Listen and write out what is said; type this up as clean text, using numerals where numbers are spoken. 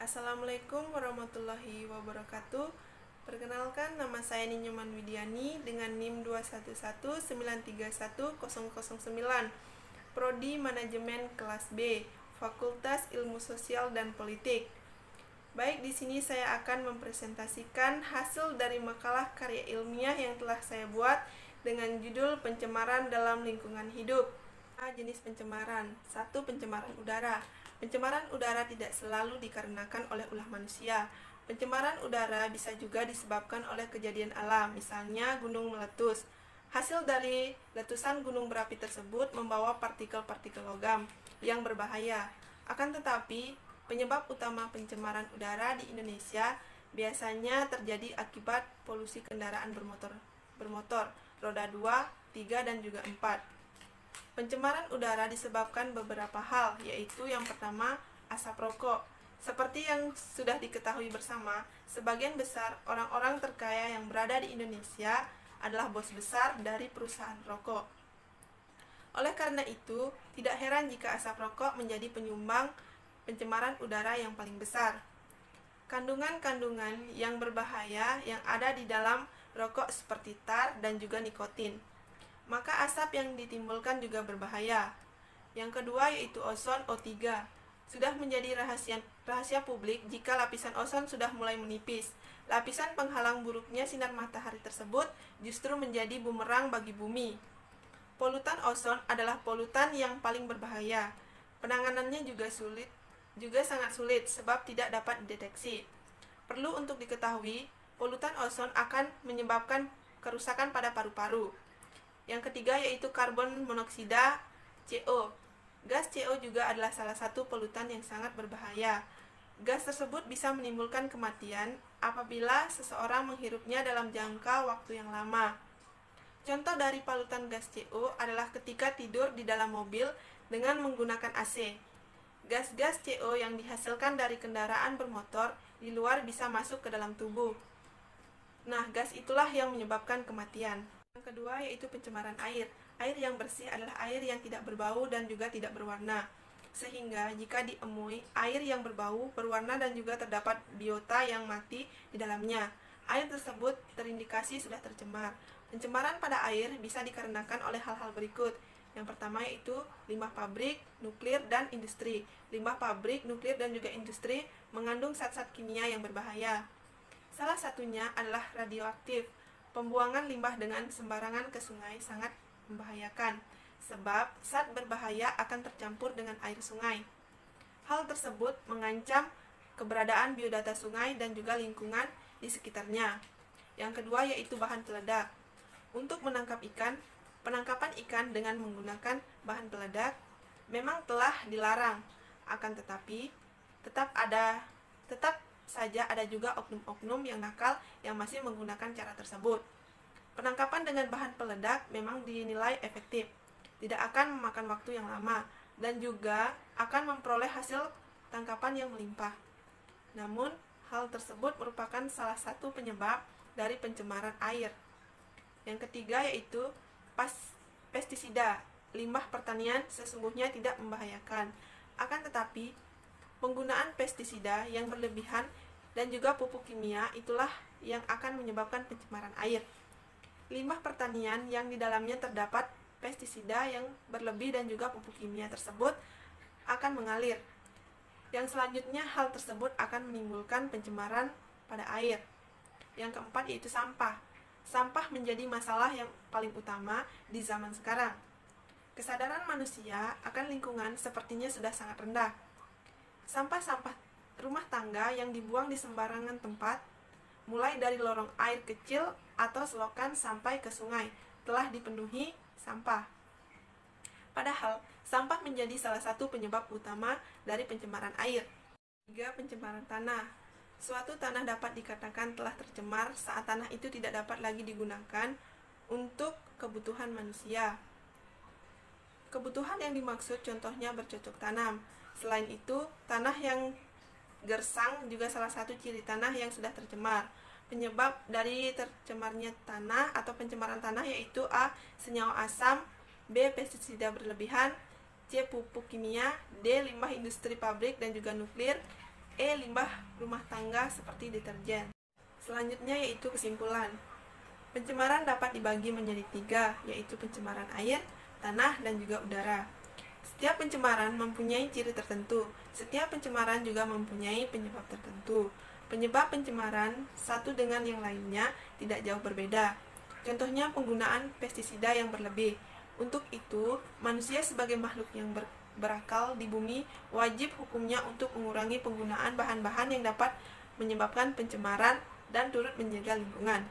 Assalamualaikum warahmatullahi wabarakatuh. Perkenalkan, nama saya Ninyoman Widiani dengan NIM 211931009, Prodi Manajemen kelas B, Fakultas Ilmu Sosial dan Politik. Baik, di sini saya akan mempresentasikan hasil dari makalah karya ilmiah yang telah saya buat dengan judul Pencemaran dalam Lingkungan Hidup. Jenis pencemaran. 1. Pencemaran udara. Pencemaran udara tidak selalu dikarenakan oleh ulah manusia. Pencemaran udara bisa juga disebabkan oleh kejadian alam, misalnya gunung meletus. Hasil dari letusan gunung berapi tersebut membawa partikel-partikel logam yang berbahaya. Akan tetapi, penyebab utama pencemaran udara di Indonesia biasanya terjadi akibat polusi kendaraan bermotor roda 2, 3, dan juga 4. Pencemaran udara disebabkan beberapa hal, yaitu yang pertama, asap rokok. Seperti yang sudah diketahui bersama, sebagian besar orang-orang terkaya yang berada di Indonesia adalah bos besar dari perusahaan rokok. Oleh karena itu, tidak heran jika asap rokok menjadi penyumbang pencemaran udara yang paling besar. Kandungan-kandungan yang berbahaya yang ada di dalam rokok seperti tar dan juga nikotin. Maka asap yang ditimbulkan juga berbahaya. Yang kedua yaitu ozon O3. Sudah menjadi rahasia publik jika lapisan ozon sudah mulai menipis. Lapisan penghalang buruknya sinar matahari tersebut justru menjadi bumerang bagi bumi. Polutan ozon adalah polutan yang paling berbahaya. Penanganannya juga sangat sulit sebab tidak dapat dideteksi. Perlu untuk diketahui, polutan ozon akan menyebabkan kerusakan pada paru-paru. Yang ketiga yaitu karbon monoksida CO. Gas CO juga adalah salah satu polutan yang sangat berbahaya. Gas tersebut bisa menimbulkan kematian apabila seseorang menghirupnya dalam jangka waktu yang lama. Contoh dari polutan gas CO adalah ketika tidur di dalam mobil dengan menggunakan AC. Gas-gas CO yang dihasilkan dari kendaraan bermotor di luar bisa masuk ke dalam tubuh. Nah, gas itulah yang menyebabkan kematian. Yang kedua yaitu pencemaran air. Air yang bersih adalah air yang tidak berbau dan juga tidak berwarna. Sehingga jika diemui, air yang berbau, berwarna dan juga terdapat biota yang mati di dalamnya, air tersebut terindikasi sudah tercemar. Pencemaran pada air bisa dikarenakan oleh hal-hal berikut. Yang pertama yaitu limbah pabrik, nuklir, dan industri. Limbah pabrik, nuklir, dan juga industri mengandung zat-zat kimia yang berbahaya. Salah satunya adalah radioaktif. Pembuangan limbah dengan sembarangan ke sungai sangat membahayakan, sebab zat berbahaya akan tercampur dengan air sungai. Hal tersebut mengancam keberadaan biodata sungai dan juga lingkungan di sekitarnya. Yang kedua yaitu bahan peledak. Untuk menangkap ikan, penangkapan ikan dengan menggunakan bahan peledak memang telah dilarang. Akan tetapi, tetap saja ada juga oknum-oknum yang nakal yang masih menggunakan cara tersebut. Penangkapan dengan bahan peledak memang dinilai efektif, tidak akan memakan waktu yang lama, dan juga akan memperoleh hasil tangkapan yang melimpah. Namun, hal tersebut merupakan salah satu penyebab dari pencemaran air. Yang ketiga yaitu pestisida. Limbah pertanian sesungguhnya tidak membahayakan, akan tetapi penggunaan pestisida yang berlebihan dan juga pupuk kimia itulah yang akan menyebabkan pencemaran air. Limbah pertanian yang di dalamnya terdapat pestisida yang berlebih dan juga pupuk kimia tersebut akan mengalir. Yang selanjutnya hal tersebut akan menimbulkan pencemaran pada air. Yang keempat yaitu sampah. Sampah menjadi masalah yang paling utama di zaman sekarang. Kesadaran manusia akan lingkungan sepertinya sudah sangat rendah. Sampah-sampah rumah tangga yang dibuang di sembarangan tempat, mulai dari lorong air kecil atau selokan sampai ke sungai, telah dipenuhi sampah. Padahal, sampah menjadi salah satu penyebab utama dari pencemaran air. 3. Pencemaran tanah. Suatu tanah dapat dikatakan telah tercemar saat tanah itu tidak dapat lagi digunakan untuk kebutuhan manusia. Kebutuhan yang dimaksud contohnya bercocok tanam. Selain itu, tanah yang gersang juga salah satu ciri tanah yang sudah tercemar. Penyebab dari tercemarnya tanah atau pencemaran tanah yaitu A. Senyawa asam, B. Pestisida berlebihan, C. Pupuk kimia, D. Limbah industri pabrik dan juga nuklir, Limbah rumah tangga seperti deterjen. Selanjutnya yaitu kesimpulan. Pencemaran dapat dibagi menjadi 3, yaitu pencemaran air, tanah, dan juga udara. Setiap pencemaran mempunyai ciri tertentu. Setiap pencemaran juga mempunyai penyebab tertentu. Penyebab pencemaran satu dengan yang lainnya tidak jauh berbeda. Contohnya penggunaan pestisida yang berlebih. Untuk itu, manusia sebagai makhluk yang berakal di bumi wajib hukumnya untuk mengurangi penggunaan bahan-bahan yang dapat menyebabkan pencemaran dan turut menjaga lingkungan.